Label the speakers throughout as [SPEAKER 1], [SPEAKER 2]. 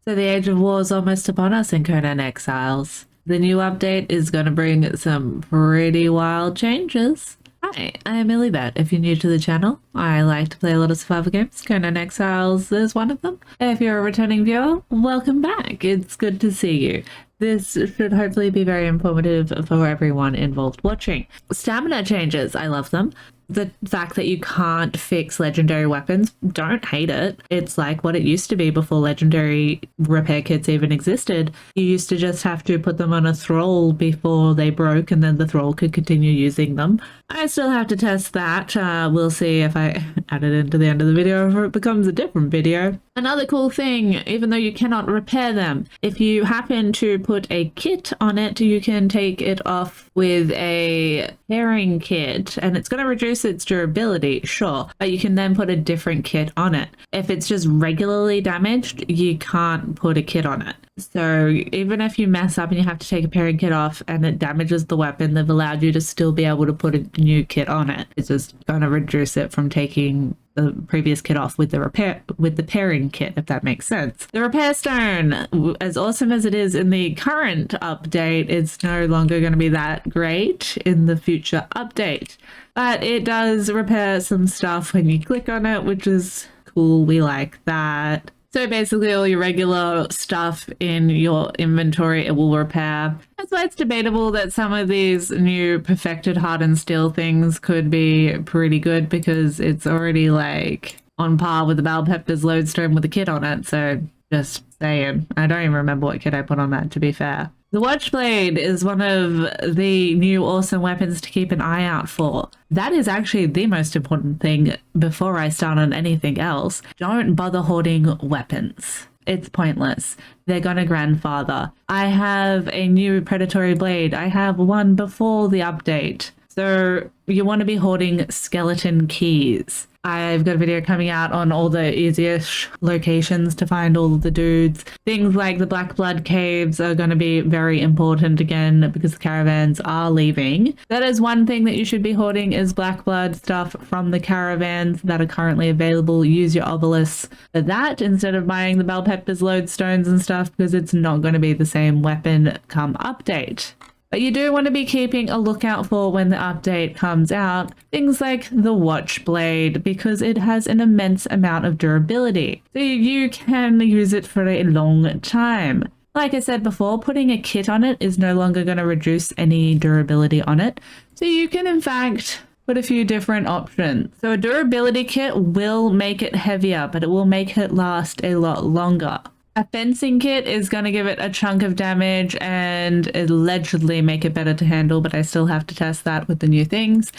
[SPEAKER 1] So the Age of War is almost upon us in Conan Exiles. The new update is going to bring some pretty wild changes. Hi, I am ILLIBET. If you're new to the channel, I like to play a lot of survival games. Conan Exiles is one of them. If you're a returning viewer, welcome back. It's good to see you. This should hopefully be very informative for everyone involved watching. Stamina changes, I love them. The fact that you can't fix legendary weapons, don't hate it. It's like what it used to be before legendary repair kits even existed. You used to just have to put them on a thrall before they broke and then the thrall could continue using them. I still have to test that. We'll see if I add it into the end of the video or if it becomes a different video. Another cool thing, even though you cannot repair them, if you happen to put a kit on it, you can take it off with a pairing kit and it's going to reduce its durability, sure, but you can then put a different kit on it. If it's just regularly damaged, you can't put a kit on it. So even if you mess up and you have to take a pairing kit off and it damages the weapon, they've allowed you to still be able to put a new kit on it. It's just going to reduce it from taking the previous kit off with the pairing kit, if that makes sense. The repair stone, as awesome as it is in the current update, it's no longer going to be that great in the future update, but it does repair some stuff when you click on it, which is cool. We like that. So basically all your regular stuff in your inventory, it will repair. That's why it's debatable that some of these new perfected hardened steel things could be pretty good because it's already like on par with the Balpeptor's lodestone with a kit on it. So just saying, I don't even remember what kit I put on that, to be fair. The Watchblade is one of the new awesome weapons to keep an eye out for. That is actually the most important thing before I start on anything else. Don't bother hoarding weapons. It's pointless. They're gonna grandfather. I have a new predatory blade. I have one before the update. So you want to be hoarding skeleton keys. I've got a video coming out on all the easiest locations to find all of the dudes. Things like the Black Blood caves are going to be very important again because the caravans are leaving. That is one thing that you should be hoarding is Black Blood stuff from the caravans that are currently available. Use your obelisks for that instead of buying the Balpeptor's lodestones and stuff because it's not going to be the same weapon come update. But you do want to be keeping a lookout for when the update comes out, things like the Watchblade, because it has an immense amount of durability. So you can use it for a long time. Like I said before, putting a kit on it is no longer going to reduce any durability on it. So you can in fact put a few different options. So a durability kit will make it heavier, but it will make it last a lot longer. A fencing kit is going to give it a chunk of damage and allegedly make it better to handle, but I still have to test that with the new things.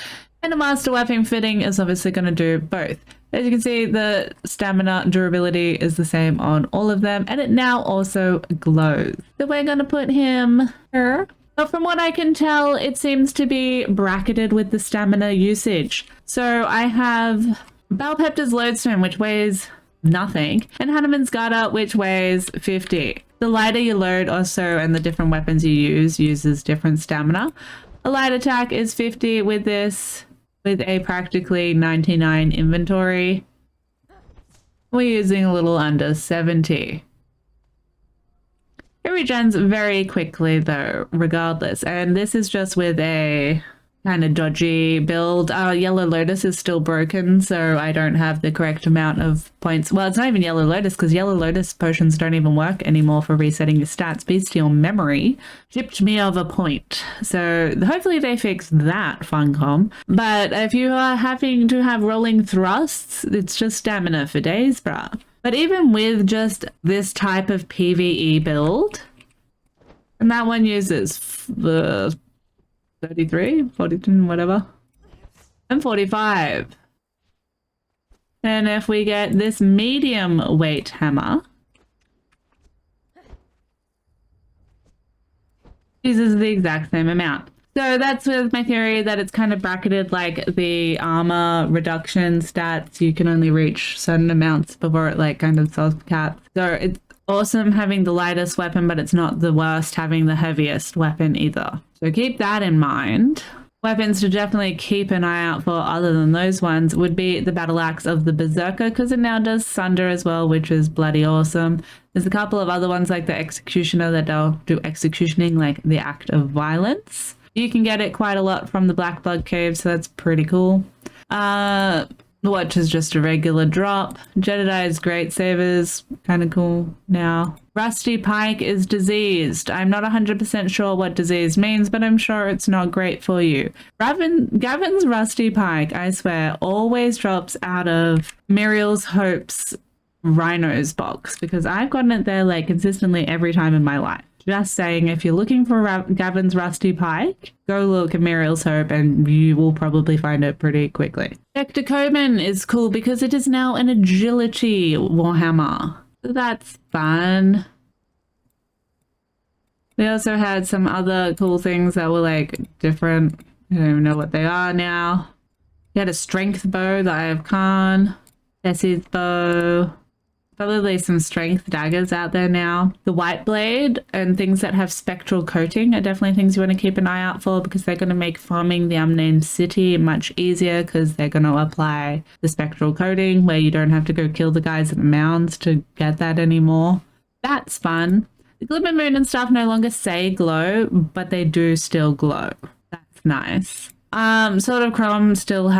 [SPEAKER 1] And a master weapon fitting is obviously going to do both. As you can see, the stamina durability is the same on all of them, and it now also glows. So we're going to put him here. But from what I can tell, it seems to be bracketed with the stamina usage. So I have Balpeptor's lodestone, which weighs nothing, and Hanuman's Garter, which weighs 50. The lighter you load also and the different weapons you use uses different stamina. A light attack is 50 with this, with a practically 99 inventory. We're using a little under 70. It regens very quickly though, regardless, and this is just with a kind of dodgy build. Yellow Lotus is still broken, so I don't have the correct amount of points. Well, it's not even Yellow Lotus because Yellow Lotus potions don't even work anymore for resetting your stats. Bestial Memory chipped me of a point. So hopefully they fix that, Funcom. But if you are having to have rolling thrusts, it's just stamina for days, bruh. But even with just this type of PvE build, and that one uses the 33, 42, whatever, and 45. And if we get this medium weight hammer, uses the exact same amount. So that's with my theory that it's kind of bracketed like the armor reduction stats. You can only reach certain amounts before it like kind of self-caps. So it's awesome having the lightest weapon, but it's not the worst having the heaviest weapon either. So keep that in mind.
[SPEAKER 2] Weapons to definitely keep an eye out for other than those ones would be the battle axe of the berserker, because it now does sunder as well, which is bloody awesome. There's a couple of other ones like the executioner that they'll do executioning, like the act of violence. You can get it quite a lot from the Black Blood Cave, so that's pretty cool. The watch is just a regular drop. Jedediah's Great Savers, kind of cool now. Rusty Pike is diseased. I'm not 100% sure what disease means, but I'm sure it's not great for you. Gavin's Rusty Pike, I swear, always drops out of Muriel's Hope's Rhino's box, because I've gotten it there like consistently every time in my life. Just saying, if you're looking for Gavin's Rusty Pike, go look at Muriel's Hope and you will probably find it pretty quickly. Dr. Conan is cool because it is now an agility warhammer. So that's fun. They also had some other cool things that were like different. I don't even know what they are now. He had a strength bow, the Eye of Khan, Tessie's bow. Probably some strength daggers out there now. The white blade and things that have spectral coating are definitely things you want to keep an eye out for, because they're going to make farming the unnamed city much easier, because they're going to apply the spectral coating where you don't have to go kill the guys at the mounds to get that anymore. That's fun. The Glimmer Moon and stuff no longer say glow, but they do still glow. That's nice. Sword of Crom still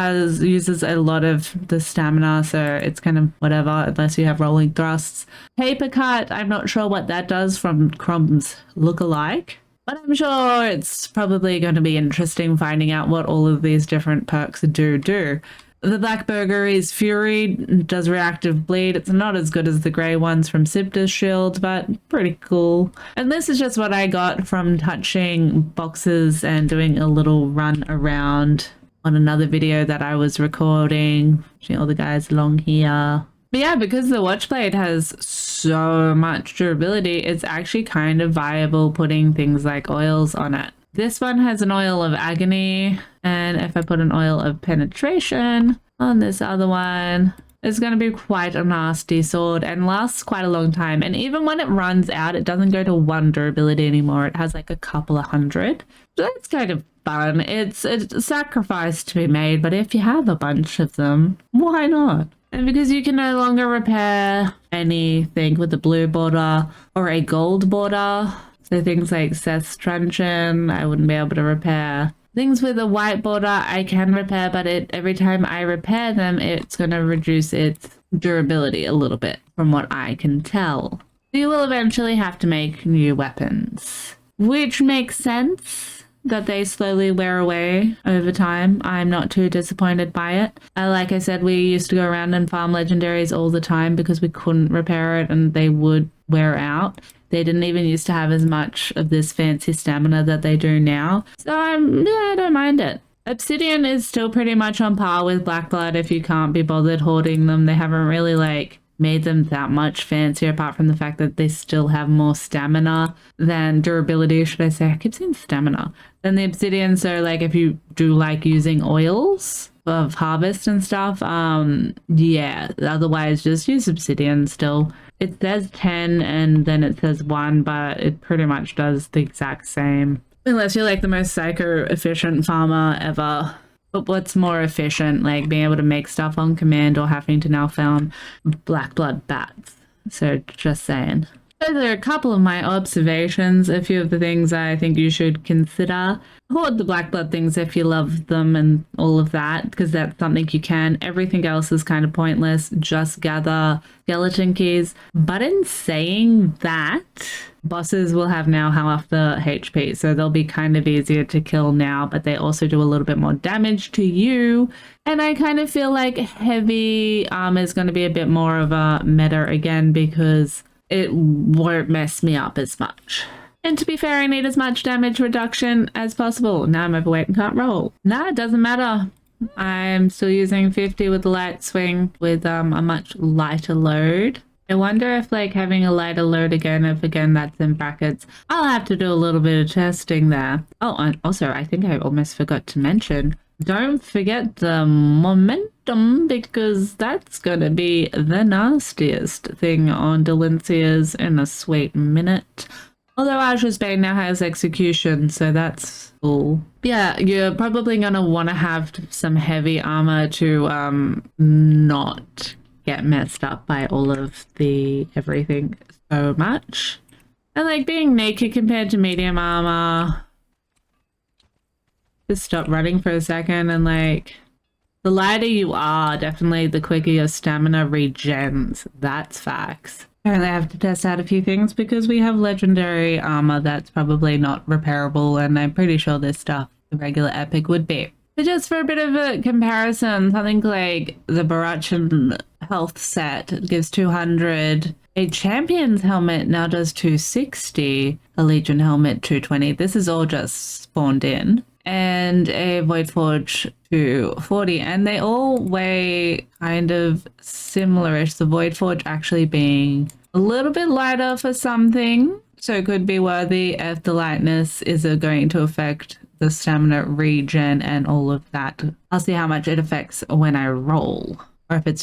[SPEAKER 2] uses a lot of the stamina, so it's kind of whatever unless you have rolling thrusts. Paper Cut, I'm not sure what that does from Crom's lookalike, but I'm sure it's probably going to be interesting finding out what all of these different perks do. The Black Burgery's Fury does reactive bleed. It's not as good as the grey ones from Sipta's Shield, but pretty cool. And this is just what I got from touching boxes and doing a little run around on another video that I was recording. Seeing all the guys along here. But yeah, because the Watchblade has so much durability, it's actually kind of viable putting things like oils on it. This one has an oil of agony, and if I put an oil of penetration on this other one, it's going to be quite a nasty sword and lasts quite a long time. And even when it runs out, it doesn't go to 1 durability anymore. It has like a couple of hundred. So that's kind of fun. It's a sacrifice to be made, but if you have a bunch of them, why not? And because you can no longer repair anything with a blue border or a gold border, so things like Seth's Truncheon, I wouldn't be able to repair. Things with a white border, I can repair, but every time I repair them, it's going to reduce its durability a little bit, from what I can tell. You will eventually have to make new weapons, which makes sense that they slowly wear away over time. I'm not too disappointed by it. Like I said, we used to go around and farm legendaries all the time because we couldn't repair it and they would wear out. They didn't even used to have as much of this fancy stamina that they do now. So I don't mind it. Obsidian is still pretty much on par with Blackblood if you can't be bothered hoarding them. They haven't really made them that much fancier, apart from the fact that they still have more stamina than durability, should I say. I keep saying stamina. Than the obsidian, so if you do like using oils of harvest and stuff, yeah, otherwise just use obsidian still. It says 10 and then it says 1, but it pretty much does the exact same. Unless you're the most psycho-efficient farmer ever. But what's more efficient, being able to make stuff on command or having to now farm black blood bats? So just saying. Those are a couple of my observations, a few of the things I think you should consider. Hoard the black blood things if you love them and all of that, because that's something you can. Everything else is kind of pointless. Just gather skeleton keys. But in saying that, bosses will have now half the HP, so they'll be kind of easier to kill now, but they also do a little bit more damage to you. And I kind of feel like heavy armor is going to be a bit more of a meta again, because it won't mess me up as much. And to be fair, I need as much damage reduction as possible. Now I'm overweight and can't roll. Nah, it doesn't matter. I'm still using 50 with the light swing with a much lighter load. I wonder if having a lighter load again, if again that's in brackets. I'll have to do a little bit of testing there. Oh, and also I think I almost forgot to mention, don't forget the momentum, because that's going to be the nastiest thing on Delincia's in a sweet minute. Although Asher's Bane now has execution, so that's cool. Yeah, you're probably gonna want to have some heavy armor to not get messed up by all of the everything so much. And like being naked compared to medium armor. Just stop running for a second and like the lighter you are, definitely the quicker your stamina regens. That's facts. Apparently I have to test out a few things because we have legendary armor that's probably not repairable, and I'm pretty sure this stuff the regular epic would be. But just for a bit of a comparison, something like the Barachan health set gives 200. A champion's helmet now does 260. A legion helmet 220. This is all just spawned in. And a Void Forge 240, and they all weigh kind of similar-ish. The Void Forge actually being a little bit lighter for something, so it could be worthy if the lightness is going to affect the stamina regen and all of that. I'll see how much it affects when I roll, or if it's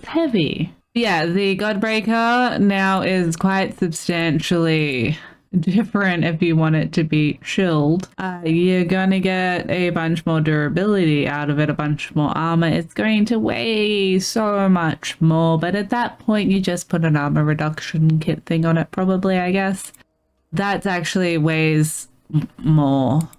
[SPEAKER 2] heavy. Yeah, the Godbreaker now is quite substantially different if you want it to be chilled. You're gonna get a bunch more durability out of it, a bunch more armor. It's going to weigh so much more, but at that point you just put an armor reduction kit thing on it probably, I guess. That actually weighs more.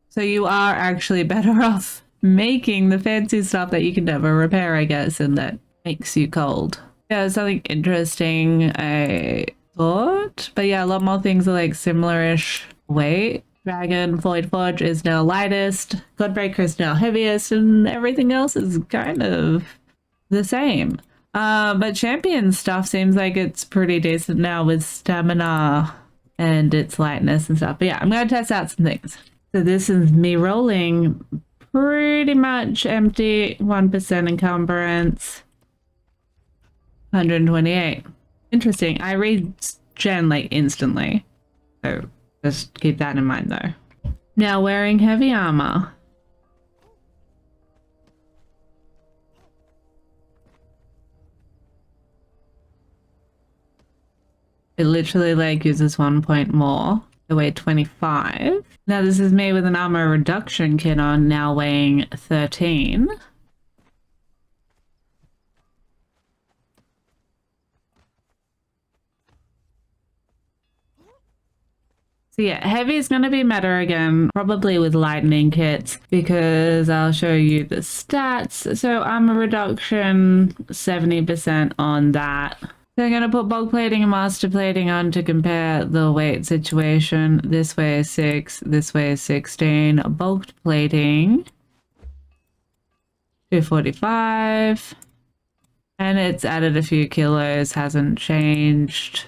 [SPEAKER 2] So you are actually better off making the fancy stuff that you can never repair, I guess, and that makes you cold. Yeah, something interesting I thought. But yeah, a lot more things are like similar-ish weight. Dragon Void Forge is now lightest. Godbreaker is now heaviest, and everything else is kind of the same. But champion stuff seems like it's pretty decent now with stamina and its lightness and stuff. But yeah, I'm gonna test out some things. So this is me rolling pretty much empty, 1% encumbrance. 128. Interesting. I regen like instantly. So just keep that in mind though. Now wearing heavy armor. It literally like uses 1 point more. I weigh 25. Now this is me with an armor reduction kit on, now weighing 13. So yeah, heavy is going to be meta again, probably with lightning kits, because I'll show you the stats. So armor reduction, 70% on that. So I'm going to put bulk plating and master plating on to compare the weight situation. This way is 6, this way is 16. Bulk plating, 245. And it's added a few kilos, hasn't changed.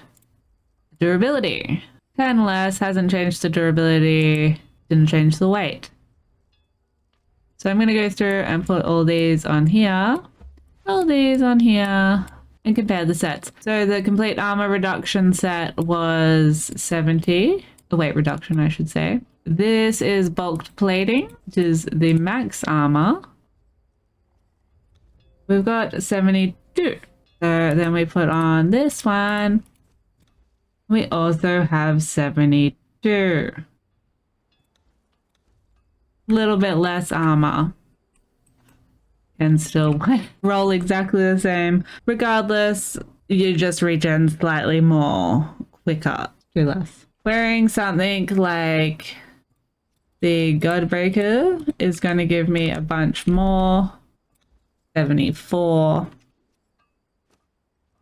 [SPEAKER 2] Durability. 10 less, hasn't changed the durability, didn't change the weight. So I'm going to go through and put all these on here, and compare the sets. So the complete armor reduction set was 70, the weight reduction I should say. This is bulked plating, which is the max armor. We've got 72. So then we put on this one. We also have 72. Little bit less armor. And still roll exactly the same. Regardless, you just regen slightly more quicker. Do less. Wearing something like the Godbreaker is going to give me a bunch more. 74.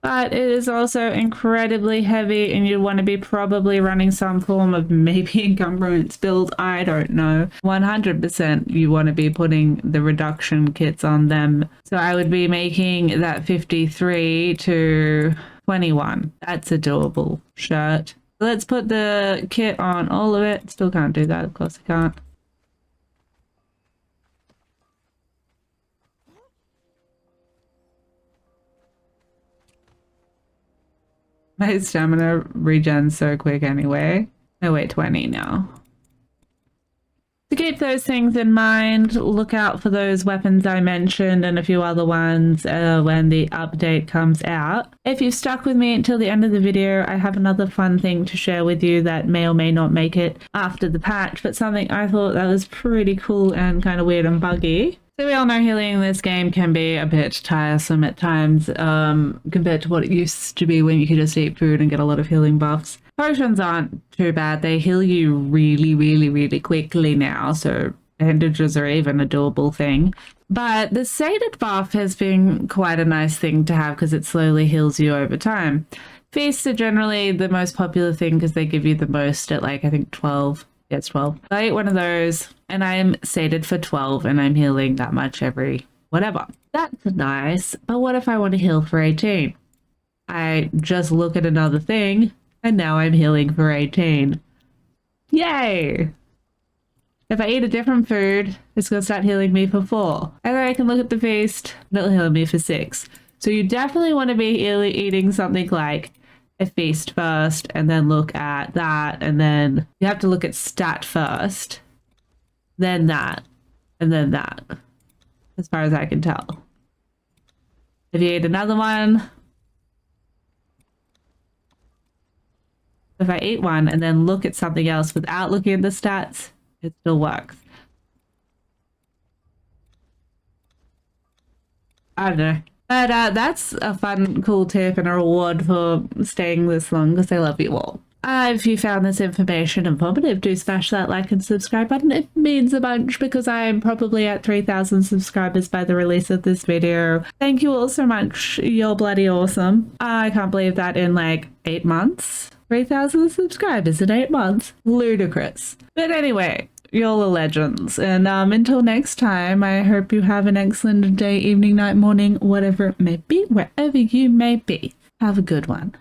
[SPEAKER 2] But it is also incredibly heavy, and you want to be probably running some form of maybe encumbrance build. I don't know. 100% you want to be putting the reduction kits on them. So I would be making that 53 to 21. That's a doable shirt. Let's put the kit on all of it. Still can't do that. Of course I can't. My stamina regens so quick anyway. I weigh 20 now. To keep those things in mind, look out for those weapons I mentioned and a few other ones when the update comes out. If you've stuck with me until the end of the video, I have another fun thing to share with you that may or may not make it after the patch, but something I thought that was pretty cool and kind of weird and buggy. So we all know healing in this game can be a bit tiresome at times compared to what it used to be when you could just eat food and get a lot of healing buffs. Potions aren't too bad. They heal you really, really, really quickly now, so bandages are even a doable thing. But the sated buff has been quite a nice thing to have because it slowly heals you over time. Feasts are generally the most popular thing because they give you the most at like, I think 12. Yeah, it's 12. I ate one of those and I am sated for 12 and I'm healing that much every whatever. That's nice, but what if I want to heal for 18? I just look at another thing and now I'm healing for 18. Yay! If I eat a different food, it's going to start healing me for 4. And then I can look at the feast and it'll heal me for 6. So you definitely want to be eating something like a feast first and then look at that. And then you have to look at stat first, then that, and then that, as far as I can tell. If you eat another one, if I eat one and then look at something else without looking at the stats, it still works. I don't know. But that's a fun, cool tip and a reward for staying this long because I love you all. If you found this information informative, do smash that like and subscribe button. It means a bunch because I am probably at 3,000 subscribers by the release of this video. Thank you all so much. You're bloody awesome. I can't believe that in like 8 months. 3,000 subscribers in 8 months. Ludicrous. But anyway, you're all legends. And until next time, I hope you have an excellent day, evening, night, morning, whatever it may be, wherever you may be. Have a good one.